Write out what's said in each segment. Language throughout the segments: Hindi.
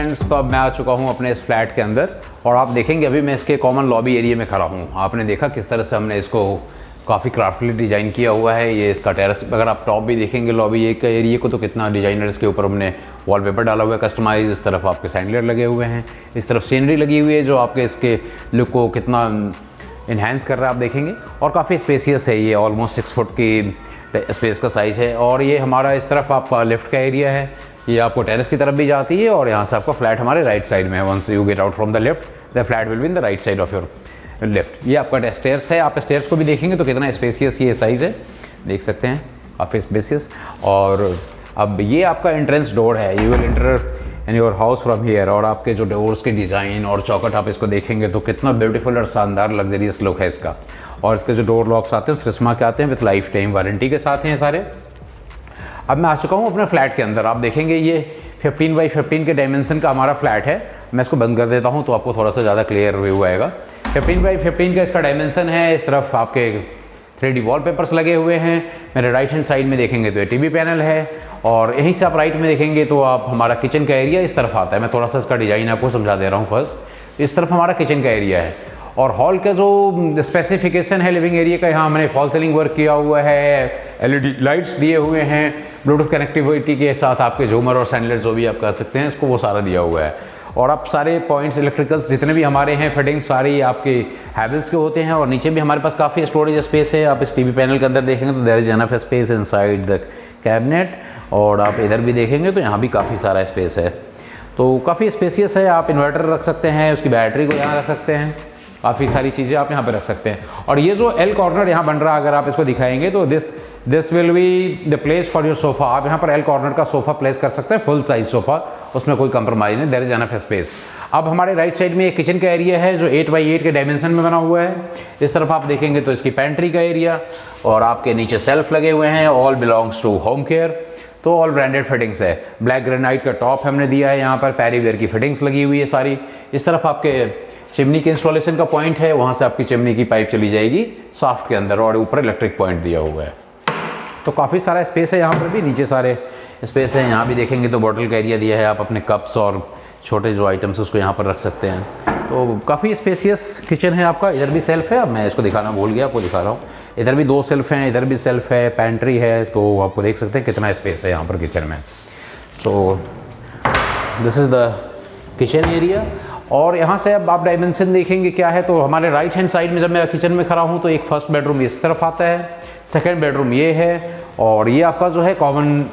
फ्रेंड्स, तो अब मैं आ चुका हूँ अपने इस फ्लैट के अंदर और आप देखेंगे अभी मैं इसके कॉमन लॉबी एरिया में खड़ा हूँ। आपने देखा किस तरह से हमने इसको काफ़ी क्राफ्टली डिज़ाइन किया हुआ है। ये इसका टेरेस, अगर आप टॉप भी देखेंगे लॉबी एक एरिया को, तो कितना डिजाइनर इसके ऊपर हमने वॉलपेपर डाला हुआ है कस्टमाइज। इस तरफ आपके सैंडलर लगे हुए हैं, इस तरफ सीनरी लगी हुई है जो आपके इसके लुक को कितना इन्हेंस कर रहा है आप देखेंगे। और काफ़ी स्पेसियस है, ये ऑलमोस्ट 6 फुट की स्पेस का साइज़ है। और ये हमारा इस तरफ आपका लिफ्ट का एरिया है, ये आपको टेरेस की तरफ भी जाती है और यहाँ से आपका फ्लैट हमारे राइट साइड में है। Once you get out from the lift the flat will be in the right side of your lift. ये आपका स्टेयर्स है, आप स्टेयर्स को भी देखेंगे तो कितना स्पेसियस ये साइज़ है, देख सकते हैं काफ़ी स्पेसियस। और अब ये आपका एंट्रेंस डोर है, you will enter in your house from here. और आपके जो डोर्स के डिज़ाइन और चौकट आप इसको देखेंगे तो कितना ब्यूटीफुल और शानदार लग्जरियस लुक है इसका। और इसके जो डोर लॉक्स आते हैं फ्रिस्मा के आते हैं विथ लाइफ टाइम वारंटी के साथ हैं सारे। अब मैं आ चुका हूँ अपने फ्लैट के अंदर। आप देखेंगे ये 15 बाई 15 के डायमेंशन का हमारा फ्लैट है। मैं इसको बंद कर देता हूँ तो आपको थोड़ा सा ज़्यादा क्लियर व्यू आएगा। 15 बाई 15 का इसका डायमेंशन है। इस तरफ आपके 3D वॉलपेपर्स लगे हुए हैं। मेरे राइट हैंड साइड में देखेंगे तो ये टीवी पैनल है और यहीं से आप राइट में देखेंगे तो आप हमारा किचन का एरिया इस तरफ आता है। मैं थोड़ा सा इसका डिज़ाइन आपको समझा दे रहा हूँ। फर्स्ट इस तरफ हमारा किचन का एरिया है और हॉल का जो स्पेसिफिकेशन है लिविंग एरिया का, यहाँ हमने फॉल सीलिंग वर्क किया हुआ है, LED लाइट्स दिए हुए हैं, ब्लूटूथ कनेक्टिविटी के साथ आपके झूमर और सैंडलर जो भी आप कर सकते हैं इसको, वो सारा दिया हुआ है। और आप सारे पॉइंट्स इलेक्ट्रिकल्स जितने भी हमारे हैं फिटिंग सारी आपके हैवेल्स के होते हैं। और नीचे भी हमारे पास काफ़ी स्टोरेज स्पेस है। आप इस टीवी पैनल के अंदर देखेंगे तो there is enough space inside the cabinet. और आप इधर भी देखेंगे तो यहाँ भी काफ़ी सारा स्पेस है, तो काफ़ी स्पेसियस है। आप इन्वर्टर रख सकते हैं, उसकी बैटरी को यहाँ रख सकते हैं, काफ़ी सारी चीज़ें आप यहाँ पे रख सकते हैं। और ये जो एल कॉर्नर यहाँ बन रहा है, अगर आप इसको दिखाएंगे तो this will be the place for your sofa. आप यहाँ पर एल कॉर्नर का सोफ़ा प्लेस कर सकते हैं, फुल साइज सोफ़ा, उसमें कोई कंप्रोमाइज़ नहीं, देयर इज एनफ स्पेस। अब हमारे राइट साइड में एक किचन का एरिया है जो 8 बाई 8 के डायमेंशन में बना हुआ है। इस तरफ आप देखेंगे तो इसकी पेंट्री का एरिया और आपके नीचे सेल्फ लगे हुए हैं, all belongs to home care, तो ऑल ब्रांडेड फिटिंग्स है। ब्लैक ग्रेनाइट का टॉप हमने दिया है, यहाँ पर पैरीवेयर की फिटिंग्स लगी हुई है सारी। इस तरफ आपके चिमनी के इंस्टॉलेशन का पॉइंट है, वहाँ से आपकी चिमनी की पाइप चली जाएगी शाफ्ट के अंदर और ऊपर इलेक्ट्रिक पॉइंट दिया हुआ है। तो काफ़ी सारा स्पेस है यहाँ पर भी, नीचे सारे स्पेस है। यहाँ भी देखेंगे तो बॉटल का एरिया दिया है, आप अपने कप्स और छोटे जो आइटम्स उसको यहाँ पर रख सकते हैं। तो काफ़ी स्पेसियस किचन है आपका। इधर भी सेल्फ है, अब मैं इसको दिखाना भूल गया, आपको दिखा रहा हूँ। इधर भी 2 सेल्फ हैं, इधर भी सेल्फ है, पेंट्री है, तो आपको देख सकते हैं कितना स्पेस है यहाँ पर किचन में। So this is the kitchen area. और यहाँ से अब आप डायमेंशन देखेंगे क्या है, तो हमारे राइट हैंड साइड में जब मैं किचन में खड़ा हूँ तो एक फर्स्ट बेडरूम इस तरफ आता है, सेकंड बेडरूम ये है और ये आपका जो है कॉमन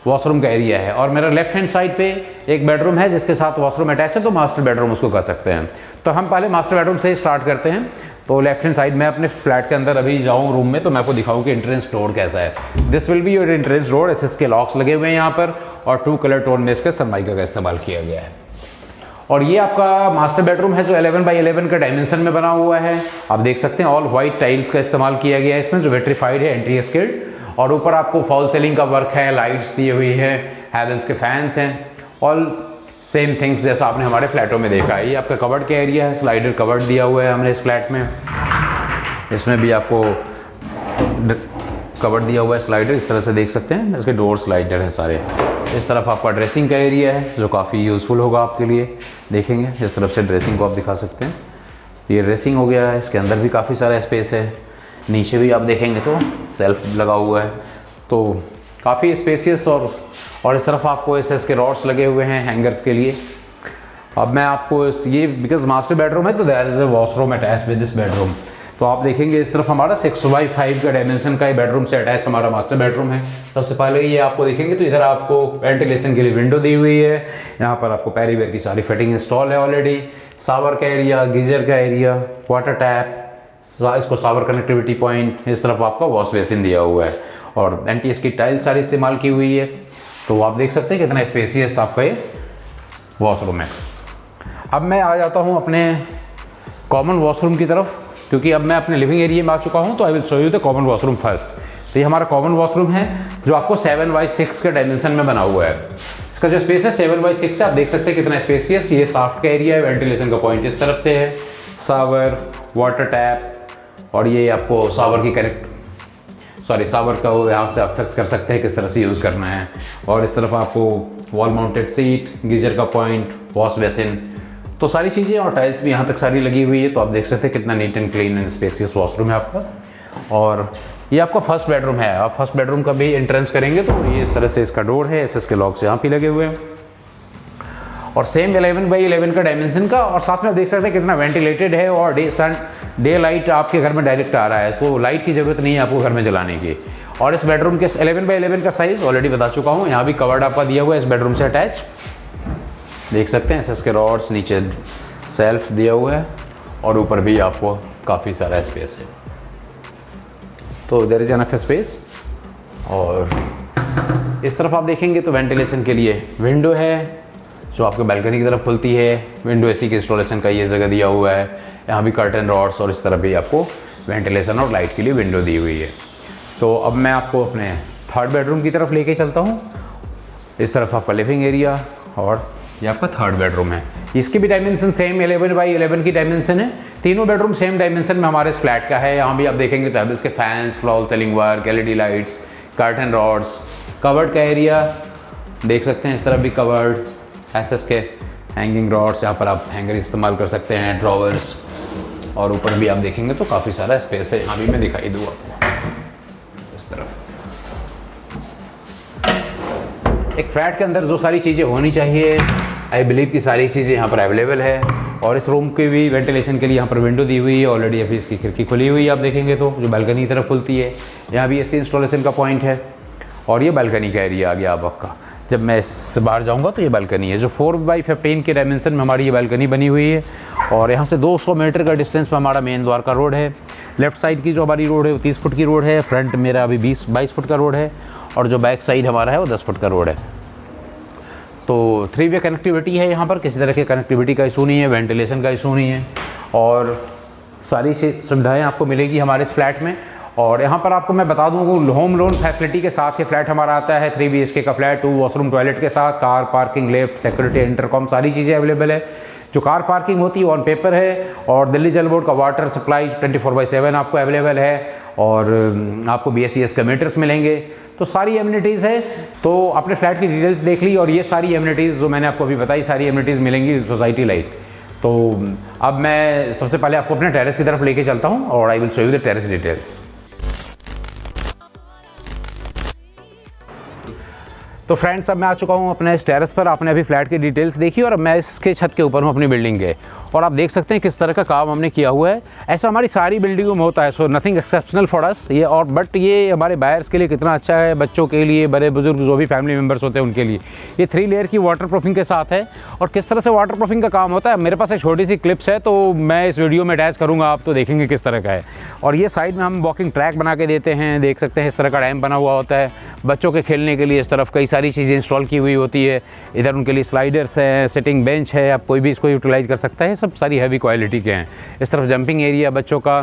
वॉशरूम का एरिया है। और मेरा लेफ्ट हैंड साइड पे एक बेडरूम है जिसके साथ वॉशरूम अटैच है, तो मास्टर बेडरूम उसको कर सकते हैं। तो हम पहले मास्टर बेडरूम से ही स्टार्ट करते हैं। तो लेफ्ट हैंड साइड में अपने फ्लैट के अंदर अभी जाऊँ रूम में तो मैं आपको दिखाऊँ कि एंट्रेंस डोर कैसा है। This will be your entrance door. SS के लॉक्स लगे हुए हैं यहाँ पर और 2 कलर टोन में इसके सनमाइका का इस्तेमाल किया गया है। और ये आपका मास्टर बेडरूम है जो 11 बाई 11 का डायमेंशन में बना हुआ है। आप देख सकते हैं ऑल वाइट टाइल्स का इस्तेमाल किया गया है इसमें, जो विट्रीफाइड है, एंट्री स्किल्ड। और ऊपर आपको फॉल सीलिंग का वर्क है, लाइट्स दी हुई है, हैवेल्स के फैंस हैं, ऑल सेम थिंग्स जैसा आपने हमारे फ्लैटों में देखा है। ये आपका कवर्ड का एरिया है, स्लाइडर कवर्ड दिया हुआ है हमने इस फ्लैट में। इसमें भी आपको कवर्ड दिया हुआ है स्लाइडर, इस तरह से देख सकते हैं। इसके डोर स्लाइडर है सारे। इस तरफ आपका ड्रेसिंग का एरिया है जो काफ़ी यूज़फुल होगा आपके लिए। देखेंगे इस तरफ से ड्रेसिंग को आप दिखा सकते हैं। ये ड्रेसिंग हो गया है, इसके अंदर भी काफ़ी सारा स्पेस है। नीचे भी आप देखेंगे तो सेल्फ लगा हुआ है, तो काफ़ी स्पेसियस। और इस तरफ आपको एसएस के रॉड्स लगे हुए हैं हैंगर्स के लिए। अब मैं आपको ये बिकॉज मास्टर बेडरूम है तो there is a washroom attach with this bedroom. तो आप देखेंगे इस तरफ हमारा 6 बाई 5 का डायमेंशन का बेडरूम से अटैच हमारा मास्टर बेडरूम है। सबसे पहले ये आपको देखेंगे तो इधर आपको वेंटिलेशन के लिए विंडो दी हुई है। यहाँ पर आपको पैरीवेयर की सारी फिटिंग इंस्टॉल है ऑलरेडी। शावर का एरिया, गीजर का एरिया, वाटर टैप, इसको शावर कनेक्टिविटी पॉइंट। इस तरफ आपका वॉश बेसिन दिया हुआ है और एंटीएस की टाइल सारी इस्तेमाल की हुई है। तो आप देख सकते हैं कितना स्पेसियस आपका ये वॉशरूम है। अब मैं आ जाता हूँ अपने कॉमन वॉशरूम की तरफ, क्योंकि अब मैं अपने लिविंग एरिया में आ चुका हूँ। तो I will show you the common washroom first. तो ये हमारा कॉमन वॉशरूम है जो आपको 7 बाई 6 के डायमेंशन में बना हुआ है। इसका जो स्पेस है 7 बाई 6 है, आप देख सकते हैं कितना स्पेसियस। ये शाफ्ट का एरिया है, वेंटिलेशन का पॉइंट इस तरफ से है, शावर, वाटर टैप और ये आपको शावर की शावर का वो यहाँ से आप फिक्स कर सकते हैं किस तरह से यूज़ करना है। और इस तरफ आपको वॉल माउंटेड सीट, गीजर का पॉइंट, वॉश बेसिन, तो सारी चीज़ें और टाइल्स भी यहाँ तक सारी लगी हुई है। तो आप देख सकते हैं कितना neat and clean and spacious washroom है आपका। और ये आपका फर्स्ट बेडरूम है। आप फर्स्ट बेडरूम का भी एंट्रेंस करेंगे तो ये इस तरह से इसका डोर है, एसएस के लॉक्स यहाँ पे लगे हुए हैं और सेम 11x11 का डायमेंशन का। और साथ में आप देख सकते हैं कितना वेंटिलेटेड है और डे लाइट आपके घर में डायरेक्ट आ रहा है, तो लाइट की ज़रूरत नहीं है आपको घर में जलाने की। और इस बेडरूम के 11x11 का साइज़ ऑलरेडी बता चुका हूँ। यहाँ भी कवर्ड आपका दिया हुआ है इस बेडरूम से अटैच, देख सकते हैं एसएस के रॉड्स, नीचे सेल्फ दिया हुआ है और ऊपर भी आपको काफ़ी सारा स्पेस है। तो देयर इज एनफ स्पेस। और इस तरफ आप देखेंगे तो वेंटिलेशन के लिए विंडो है जो आपके बालकनी की तरफ खुलती है। विंडो एसी के इंस्टॉलेशन का ये जगह दिया हुआ है। यहाँ भी कर्टन रॉड्स और इस तरफ भी आपको वेंटिलेशन और लाइट के लिए विंडो दी हुई है। तो अब मैं आपको अपने थर्ड बेडरूम की तरफ लेके चलता हूँ। इस तरफ आपका लिविंग एरिया और ये आपका थर्ड बेडरूम है। इसकी भी डायमेंशन सेम 11x11 की डायमेंशन है। तीनों बेडरूम सेम डायमेंशन में हमारे इस फ्लैट का है। यहाँ भी आप देखेंगे तो हैवेल्स के fans, false ceiling work, LED lights, curtain rods, covered का एरिया देख सकते हैं। इस तरफ भी कवर्ड, एसएस के हैंगिंग रॉड्स, यहाँ पर आप हैंगर इस्तेमाल कर सकते हैं, ड्रॉवर्स, और ऊपर भी आप देखेंगे तो काफ़ी सारा स्पेस है। यहाँ भी मैं दिखाई दूँ आपको इस तरफ। एक फ्लैट के अंदर जो सारी चीज़ें होनी चाहिए, आई बिलीव की सारी चीज़ें यहाँ पर अवेलेबल है। और इस रूम के भी वेंटिलेशन के लिए यहाँ पर विंडो दी हुई है ऑलरेडी। अभी इसकी खिड़की खुली हुई है, आप देखेंगे तो जो बालकनी की तरफ खुलती है। यहाँ भी एसी इंस्टॉलेशन का पॉइंट है और ये बालकनी का एरिया आ गया आपका। जब मैं इससे बाहर जाऊँगा तो ये बालकनी है जो 4x15 के डायमेंशन में हमारी ये बालकनी बनी हुई है। और यहाँ से 200 मीटर का डिस्टेंस पर हमारा मेन द्वार का रोड है। लेफ्ट साइड की जो हमारी रोड है वो 30 फुट की रोड है। फ्रंट मेरा अभी 22 फुट का रोड है और जो बैक साइड हमारा है वो 10 फुट का रोड है। तो 3 वे कनेक्टिविटी है यहाँ पर, किसी तरह की कनेक्टिविटी का इशू नहीं है, वेंटिलेशन का इशू नहीं है और सारी सुविधाएं आपको मिलेगी हमारे इस फ्लैट में। और यहाँ पर आपको मैं बता दूँ होम लोन फैसिलिटी के साथ ये फ्लैट हमारा आता है। 3 BHK का फ्लैट, 2 वॉशरूम टॉयलेट के साथ, car parking, lift, security, intercom, सारी चीज़ें अवेलेबल है। जो कार पार्किंग होती है ऑन पेपर है और दिल्ली जल बोर्ड का वाटर सप्लाई 24/7 आपको अवेलेबल है और आपको BSES के मीटर्स मिलेंगे। तो सारी एमिनिटीज़ है। तो अपने फ्लैट की डिटेल्स देख ली और ये सारी एमिनिटीज़ जो मैंने आपको अभी बताई, सारी एमिनिटीज़ मिलेंगी सोसाइटी लाइक। तो अब मैं सबसे पहले आपको अपने टेरेस की तरफ लेके चलता हूँ और I will show you the terrace details. तो फ्रेंड्स, अब मैं आ चुका हूँ अपने इस टेरेस पर। आपने अभी फ्लैट की डिटेल्स देखी और अब मैं इसके छत के ऊपर हूँ अपनी बिल्डिंग के। और आप देख सकते हैं किस तरह का काम हमने किया हुआ है। ऐसा हमारी सारी बिल्डिंगों में होता है, so nothing exceptional for us ये। और बट ये हमारे बायर्स के लिए कितना अच्छा है, बच्चों के लिए, बड़े बुजुर्ग जो भी फैमिली मेम्बर्स होते हैं उनके लिए। ये 3 लेयर की वाटर प्रूफिंग के साथ है। और किस तरह से वाटर प्रूफिंग का काम होता है, मेरे पास एक छोटी सी क्लिप्स है तो मैं इस वीडियो में अटैच करूँगा, आप तो देखेंगे किस तरह का है। और ये साइड में हम वॉकिंग ट्रैक बना के देते हैं, देख सकते हैं इस तरह का डैम बना हुआ होता है बच्चों के खेलने के लिए। इस तरफ कई सारी चीज़ें इंस्टॉल की हुई होती है। इधर उनके लिए स्लाइडर्स हैं, सिटिंग बेंच है, आप कोई भी इसको यूटिलाइज़ कर सकता है। सब सारी हैवी क्वालिटी के हैं। इस तरफ जंपिंग एरिया बच्चों का,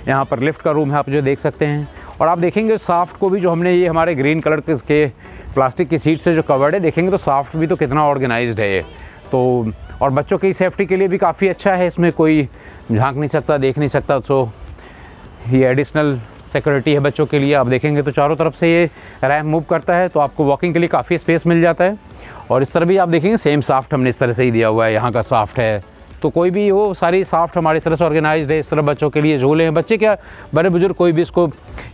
यहाँ पर लिफ्ट का रूम है आप जो देख सकते हैं। और आप देखेंगे साफ्ट को भी जो हमने ये हमारे ग्रीन कलर के प्लास्टिक की सीट से जो कवर्ड है, देखेंगे तो साफ्ट भी तो कितना ऑर्गेनाइज्ड है ये। तो और बच्चों की सेफ्टी के लिए भी काफ़ी अच्छा है, इसमें कोई झांक नहीं सकता, देख नहीं सकता। तो ये एडिशनल सिक्योरिटी है बच्चों के लिए। आप देखेंगे तो चारों तरफ से ये रैम्प मूव करता है तो आपको वॉकिंग के लिए काफ़ी स्पेस मिल जाता है। और इस तरह भी आप देखेंगे सेम साफ्ट हमने इस तरह से ही दिया हुआ है, यहाँ का साफ्ट है। तो कोई भी हो, सारी साफ्ट हमारी तरह से ऑर्गेनाइज्ड है। इस तरह बच्चों के लिए झूले हैं, बच्चे क्या बड़े बुजुर्ग कोई भी इसको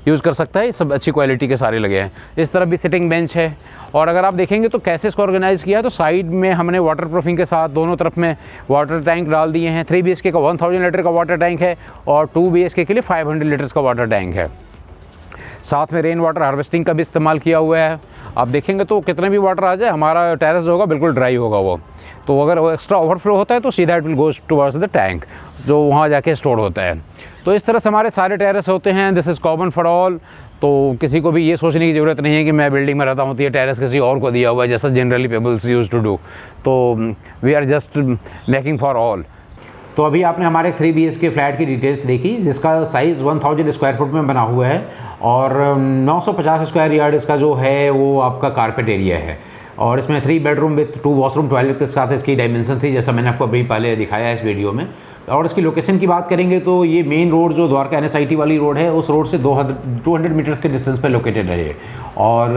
यूज़ कर सकता है। सब अच्छी क्वालिटी के सारे लगे हैं। इस तरफ भी सिटिंग बेंच है। और अगर आप देखेंगे तो कैसे इसको ऑर्गेनाइज़ किया है, तो साइड में हमने वाटर प्रूफिंग के साथ दोनों तरफ में वाटर टैंक डाल दिए हैं। 3 BHK का 1000 लीटर का वाटर टैंक है और 2 BHK के लिए 500 लीटर्स का वाटर टैंक है। साथ में रेन वाटर हार्वेस्टिंग का भी इस्तेमाल किया हुआ है। आप देखेंगे तो कितने भी वाटर आ जाए, हमारा टेरेस जो होगा बिल्कुल ड्राई होगा वो। तो अगर वो एक्स्ट्रा ओवरफ्लो होता है तो सीधा it will goes towards the tank जो वहाँ जाके स्टोर होता है। तो इस तरह से हमारे सारे टेरेस होते हैं। This is common for all. तो किसी को भी ये सोचने की ज़रूरत नहीं है कि मैं बिल्डिंग में रहता हूँ तो ये टेरेस किसी और को दिया हुआ है, जैसा generally peoples use to do. तो we are just making for all. तो अभी आपने हमारे 3 BHK फ्लैट की डिटेल्स देखी जिसका साइज़ 1000 स्क्वायर फुट में बना हुआ है और 950 स्क्वायर यार्ड इसका जो है वो आपका कारपेट एरिया है। और इसमें 3 बेडरूम विथ 2 वॉशरूम टॉयलेट के साथ इसकी डायमेंशन थी, जैसा मैंने आपको अभी पहले दिखाया है इस वीडियो में। और इसकी लोकेशन की बात करेंगे तो ये मेन रोड जो द्वारका NSIT वाली रोड है, उस रोड से 200 मीटर्स के डिस्टेंस पे लोकेटेड है ये। और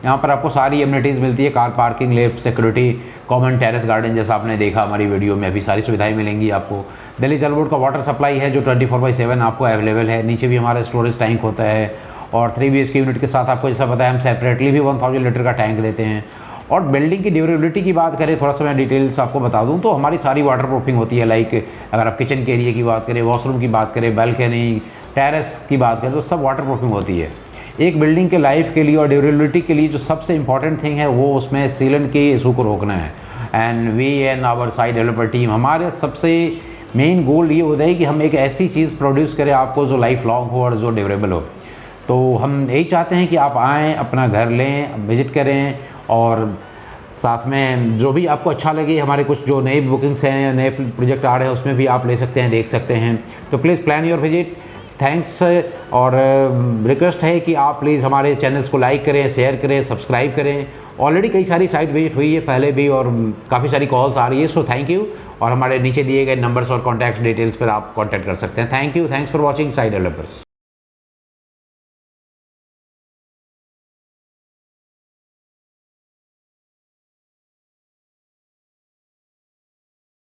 यहाँ पर आपको सारी एमिनिटीज़ मिलती है, car parking, lift, security, common terrace garden, जैसा आपने देखा हमारी वीडियो में, अभी सारी सुविधाएं मिलेंगी आपको। दिल्ली जल बोर्ड का वाटर सप्लाई है जो 24/7 आपको अवेलेबल है। नीचे भी हमारा स्टोरेज टैंक होता है और 3 BHK यूनिट के साथ आपको जैसा पता है हम सेपरेटली भी 1000 लीटर का टैंक देते हैं। और बिल्डिंग की ड्यूरेबिलिटी की बात करें, थोड़ा सा मैं डिटेल्स आपको बता दूं तो हमारी सारी वाटर प्रूफिंग होती है। लाइक अगर आप किचन के एरिया की बात करें, वॉशरूम की बात करें, बालकनी, टेरेस की बात करें, तो सब वाटर प्रूफिंग होती है। एक बिल्डिंग के लाइफ के लिए और ड्यूरेबिलिटी के लिए जो सबसे इंपॉर्टेंट थिंग है वो उसमें सीलन के इशू को रोकना है। And we and our site developer team, हमारे सबसे मेन गोल ये होता है कि हम एक ऐसी चीज़ प्रोड्यूस करें आपको जो लाइफ लॉन्ग हो और जो ड्यूरेबल हो। तो हम यही चाहते हैं कि आप आएँ, अपना घर लें, विज़िट करें और साथ में जो भी आपको अच्छा लगे, हमारे कुछ जो नए बुकिंग्स हैं, नए प्रोजेक्ट आ रहे हैं, उसमें भी आप ले सकते हैं, देख सकते हैं। तो please plan your visit. Thanks. और रिक्वेस्ट है कि आप प्लीज़ हमारे चैनल्स को लाइक करें, शेयर करें, सब्सक्राइब करें। ऑलरेडी कई सारी साइट विजिट हुई है पहले भी और काफ़ी सारी कॉल्स आ रही है, सो थैंक यू। और हमारे नीचे दिए गए नंबर्स और कॉन्टैक्ट डिटेल्स पर आप कॉन्टैक्ट कर सकते हैं। Thank you. Thanks for watching site developers.